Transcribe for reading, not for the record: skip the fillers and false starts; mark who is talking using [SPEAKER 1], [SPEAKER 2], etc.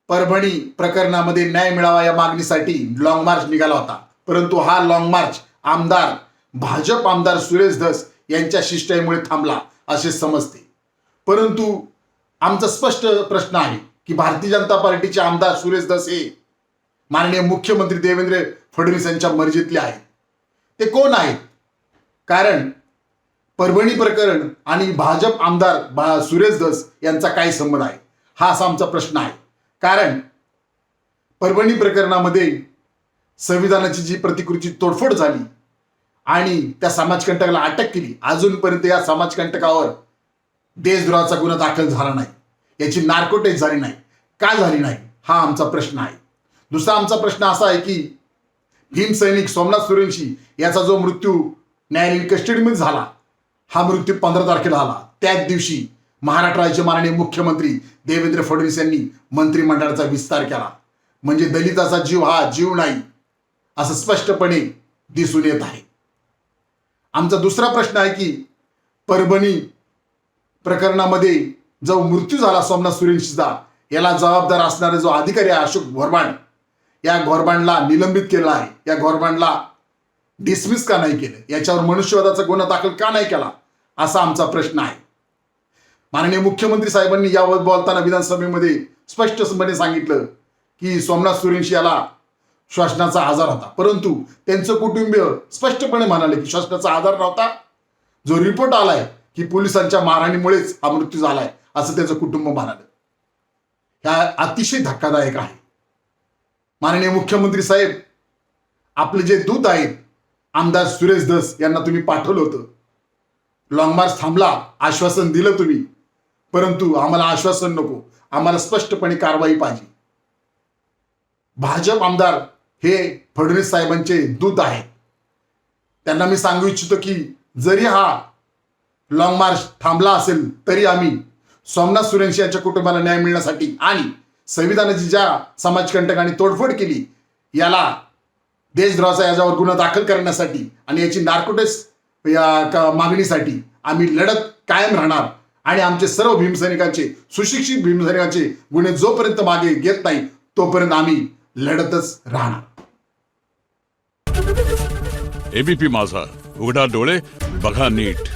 [SPEAKER 1] परभणी प्रकरणामध्ये न्याय मिळावा या मागणीसाठी लॉंग मार्च निघाला होता, परंतु हा लॉंग मार्च भाजप आमदार सुरेश धस यांच्या शिष्टाईमुळे थांबला असे समजते। परंतु आमचा स्पष्ट प्रश्न आहे की भारतीय जनता पार्टीचे आमदार सुरेश धस हे माननीय मुख्यमंत्री देवेंद्र फडणवीस यांच्या मर्जीतले आहेत। ते कोण आहेत? कारण परभणी प्रकरण आणि भाजप आमदार सुरेश धस यांचा काय संबंध आहे, हा असा आमचा प्रश्न आहे। कारण परभणी प्रकरणामध्ये संविधानाची जी प्रतिकृतीची तोडफोड झाली आणि त्या समाजकंटकाला अटक केली, अजूनपर्यंत या समाजकंटकावर देशद्रोहाचा गुन्हा दाखल झाला नाही, याची नार्को टेस्ट झाली नाही। का झाली नाही, हा आमचा प्रश्न आहे। दुसरा आमचा प्रश्न असा आहे की भीमसैनिक सोमनाथ सूर्यवंशी याचा जो मृत्यू न्यायालयीन कस्टडीमध्ये झाला, हा मृत्यू 15 तारखेला झाला। त्याच दिवशी महाराष्ट्र राज्याचे माननीय मुख्यमंत्री देवेंद्र फडणवीस यांनी मंत्रिमंडळाचा विस्तार केला, म्हणजे दलिताचा जीव हा जीव नाही असं स्पष्टपणे दिसून येत आहे। आमचा दुसरा प्रश्न आहे की परभणी प्रकरणामध्ये जो मृत्यू झाला सोमनाथ सूर्यवंशीचा, याला जबाबदार असणारे जो अधिकारी आहे अशोक घोरबांड, या घोरबांडला निलंबित केलं आहे, या घोरबांडला डिसमिस का नाही केलं, याच्यावर मनुष्यवधाचा गुन्हा दाखल का नाही केला, असा आमचा प्रश्न आहे। माननीय मुख्यमंत्री साहेबांनी यावर बोलताना विधानसभेमध्ये स्पष्टपणे सांगितलं की सोमनाथ सूर्यवंशी याला श्वसनाचा आजार होता, परंतु त्यांचं कुटुंबीय स्पष्टपणे म्हणाले की श्वसनाचा आजार नव्हता, जो रिपोर्ट आलाय की पोलिसांच्या मारहाणीमुळेच हा मृत्यू झालाय असं त्याचं कुटुंब म्हणालं। ह्या अतिशय धक्कादायक आहे। माननीय मुख्यमंत्री साहेब, आपले जे दूत आहेत आमदार सुरेश धस यांना तुम्ही पाठवलं होतं, लॉंग मार्च थांबला, आश्वासन दिलं तुम्ही, परंतु आम्हाला आश्वासन नको, आम्हाला स्पष्टपणे कारवाई पाहिजे। भाजप आमदार हे फडणवीस साहेबांचे दूत आहेत, त्यांना मी सांगू इच्छितो की जरी हा लॉंग मार्च थांबला असेल तरी आम्ही सोमनाथ सूर्यवंशी यांच्या कुटुंबाला न्याय मिळण्यासाठी आणि संविधानाची ज्या समाजकंटकांनी तोडफोड केली याला देशद्रोहाचा याच्यावर गुन्हा दाखल करण्यासाठी आणि याची नार्कोटिक्स या मागणीसाठी आम्ही लढत कायम राहणार आणि आमचे सर्व भीमसैनिकांचे, सुशिक्षित भीमसैनिकांचे गुन्हे जोपर्यंत मागे घेत नाही तोपर्यंत आम्ही लढतच राहणार।
[SPEAKER 2] एबीपी माझा, उघडा डोळे बघा नीट।